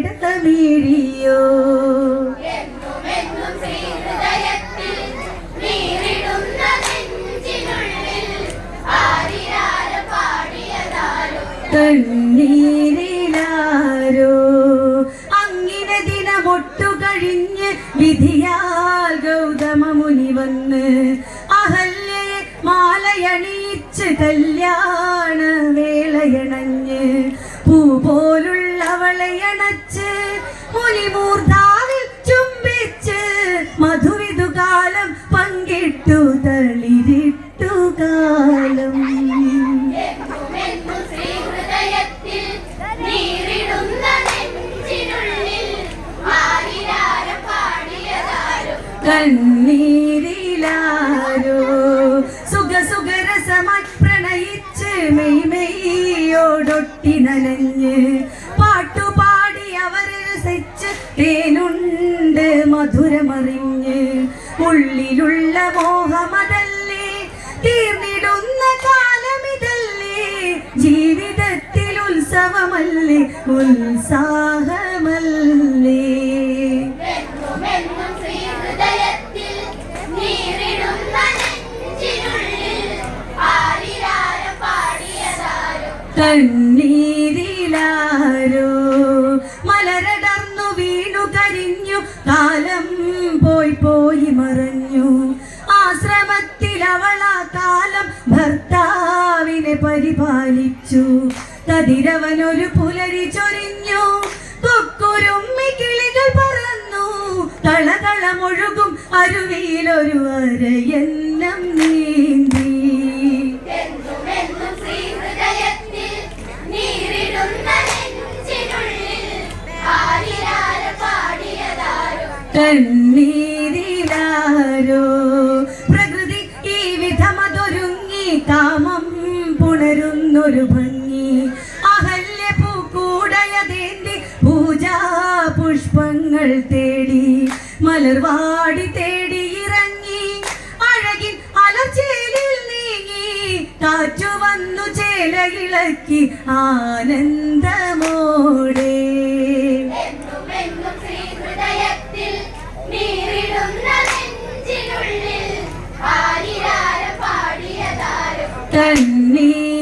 മാൻപേടമിഴിയോ കണ്ണീരിലാരോ അങ്ങനെ ദിനമൊട്ടു കഴിഞ്ഞ് വിധിയാൽ ഗൗതമ മുനി വന്ന് അഹല്യയെ മാലയണിയിച്ച് കല്യാണ വേളയണഞ്ഞ് പൂ പോലുള്ളവളെ അണച്ച് മുനിമൂർധാവിൽ ചുംബിച്ച് മധുവിധുകാലം പങ്കിട്ടു തളിരിട്ടു കാലം. കണ്ണീരിലാരോ സുഖസുഖരസമായി പ്രണയിച്ച് മെയ്മെയ്യോടൊട്ടി നനഞ്ഞ് പാട്ടുപാടി അവരെ രസിച്ച് തേനുണ്ട് മധുരമറിഞ്ഞ് ഉള്ളിലുള്ള മോഹമതല്ലേ തീർന്നിടുന്ന കാലമിതല്ലേ ജീവിതത്തിൽ ഉത്സവമല്ലേ ഉത്സാഹമല്ലേ. കണ്ണീരിലാരോ മലരടർന്നു വീണു കരിഞ്ഞു കാലം പോയി പോയി മറഞ്ഞു ആശ്രമത്തിൽ അവളാ കാലം ഭർത്താവിനെ പരിപാലിച്ചു കതിരവനൊരു പുലരി ചൊരിഞ്ഞു കൊക്കുരുമ്മി കിളികൾ പറന്നു കളകളമൊഴുകും അരുവിയിലൊരു അരയെന്നം നീന്തി. കണ്ണീരിലാരോ പ്രകൃതി ഈ വിധമതൊരുങ്ങി കാമം പുണരുന്നൊരു ഭംഗി അഹല്യ പൂക്കൂടയതേന്തി പൂജാ പുഷ്പങ്ങൾ തേടി മലർവാടി തേടി ഇറങ്ങി അഴകിൻ അലർച്ചേലിൽ നീങ്ങി കാറ്റു വന്നു ചേലയിളക്കി ആനന്ദമോടെ.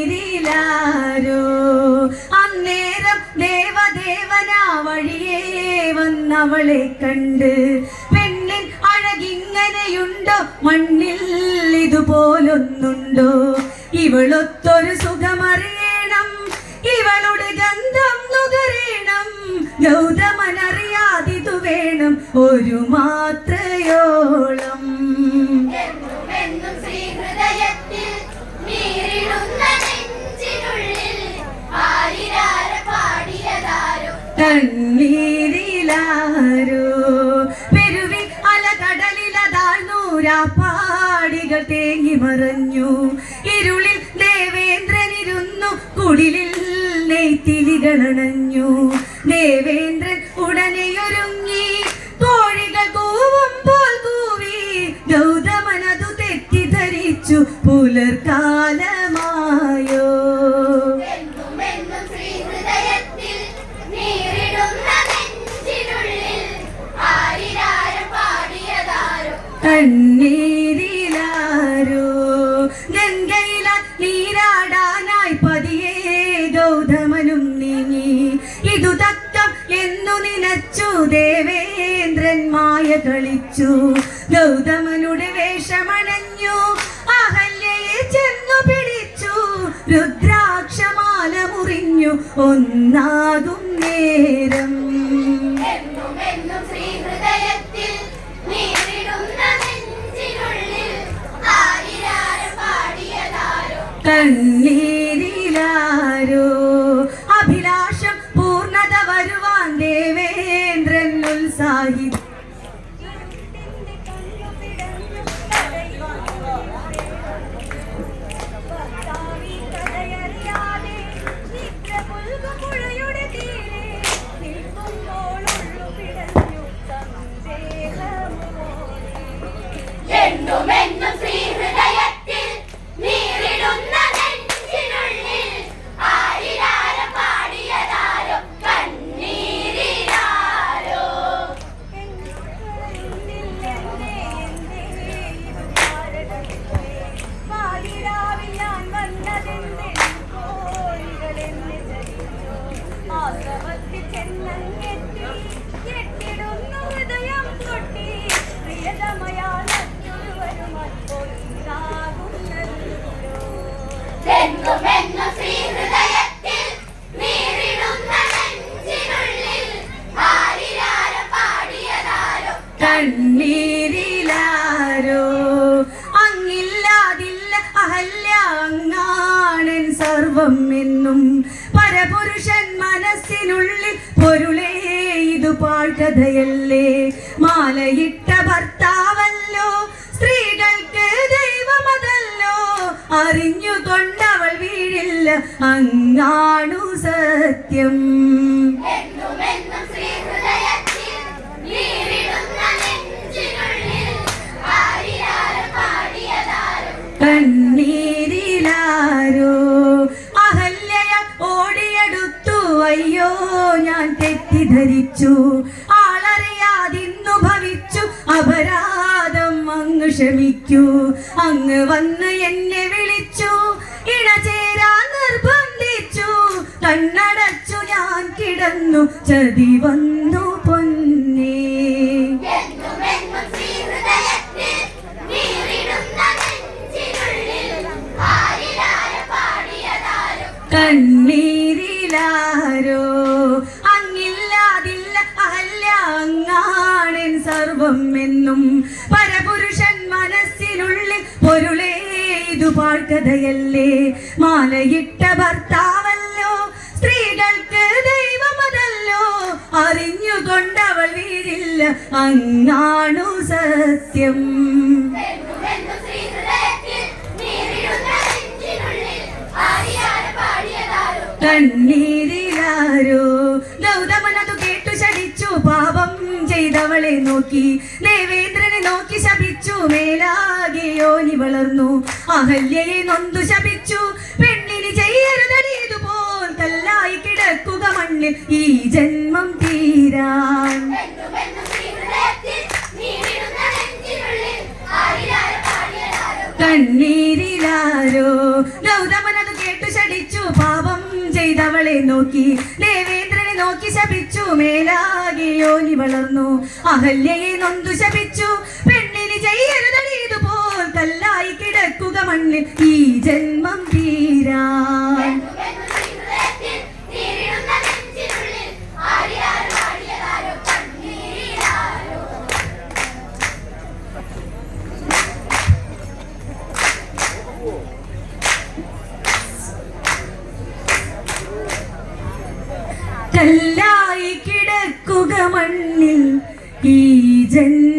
കണ്ണീരിലാരോ അന്നേരം ദേവദേവനാ വഴിയേ വന്നവളെ കണ്ട് പെണ്ണിൻ അഴകിങ്ങനെയുണ്ടോ മണ്ണിൽ ഇതുപോലൊന്നുണ്ടോ ഇവളൊത്തൊരു സുഖമറിയണം ഇവളുടെ ഗന്ധം നുകരണം ഗൗതമനറിയാതിതു വേണം ഒരു മാത്രയോളം. കണ്ണീരിലാരോ പെരുവി അലകടലിലതാഴ്ന്നൂരാപ്പാടികൾ തേങ്ങി മറഞ്ഞു ഇരുളിൽ ദേവേന്ദ്രനിരുന്നു കുടിലിൽ നെയ്ത്തിലികളണഞ്ഞു ദേവേന്ദ്രൻ ഉടനെയൊരുങ്ങി കോഴികൾ കൂവുമ്പോൾ കൂവി ഗൗതമനതു തെറ്റിദ്ധരിച്ചു പുലർക്കാലമായോ. കണ്ണീരിലാരോ ഗംഗയില നീരാടാനായി പതിയെ ഗൗതമനും നീങ്ങി ഇതു തക്കം എന്നു നിനച്ചു ദേവേന്ദ്രൻ മായ കളിച്ചു ഗൗതമനുടെ വേഷമണഞ്ഞു അഹല്യയെ ചെന്നു പിടിച്ചു രുദ്രാക്ഷമാല മുറിഞ്ഞു ഒന്നാകും നേരം. കണ്ണീരിലാരോ അഭിലാഷം പൂർണ്ണത വരുവാൻ ദേവേന്ദ്രൻ ഉത്സാഹി പൊരുളേ ഇതു പാഴ്കഥയല്ലേ. മാലയിട്ട ഭർത്താവല്ലോ, സ്ത്രീകൾക്ക് ദൈവമതല്ലോ. അറിഞ്ഞുകൊണ്ടവൾ വീഴില്ല, അങ്ങാണു സത്യം. കണ്ണീരിലാരോ അഹല്യ ഓടിയെടുത്തു, അയ്യോ ഞാൻ തെറ്റിദ്ധരിച്ചു. ആളറിയാതിന്നു ഭവിച്ചു, അപരാധം അങ്ങ് ക്ഷമിക്കൂ. അങ്ങ് വന്ന് എന്നെ വിളിച്ചു, ഇണചേരാൻ നിർബന്ധിച്ചു. കണ്ണടച്ചു ഞാൻ കിടന്നു, ചതി വന്നു പൊന്നേ. കണ്ണീരിലാരോ അങ്ങില്ലാതില്ല അഹല്യ, അങ്ങാണെൻ സർവം എന്നും. പരപുരുഷൻ മനസ്സിനുള്ളിൽ പൊരുളേ ഇതു പാഴ്കഥയല്ലേ. മാലയിട്ട ഭർത്താവല്ലോ, സ്ത്രീകൾക്ക് ദൈവമതല്ലോ. അറിഞ്ഞുകൊണ്ടവൾ വീഴില്ല, അങ്ങാണു സത്യം. കണ്ണീരിലാരോ ഗൗതമനതു കേട്ടു ശടിച്ചു, പാപം ചെയ്തവളെ നോക്കി. ദേവേന്ദ്രനെ നോക്കി ശപിച്ചു, മേലാകെ യോനി വളർന്നു. അഹല്യയെ നൊന്തു ശപിച്ചു, പെണ്ണിന് ചെയ്യരുതടിയതുപോൽ. കല്ലായി കിടക്കുക മണ്ണിൽ ഈ ജന്മം തീരാൻ. കണ്ണീരിലാരോ ഗൗതമനതു കേട്ടു ശടിച്ചു, പാപം ചെയ്തവളെ നോക്കി. ദേവേന്ദ്രനെ നോക്കി ശപിച്ചു, മേലാകെ യോനി വളർന്നു. അഹല്യയെ നൊന്തു ശപിച്ചു, പെണ്ണിന് ചെയ്യരുതടിയതുപോൽ. കല്ലായി കിടക്കുക മണ്ണിൽ ഈ ജന്മം തീരാൻ. കല്ലായി കിടക്കുക മണ്ണിൽ ഈ ജന്മം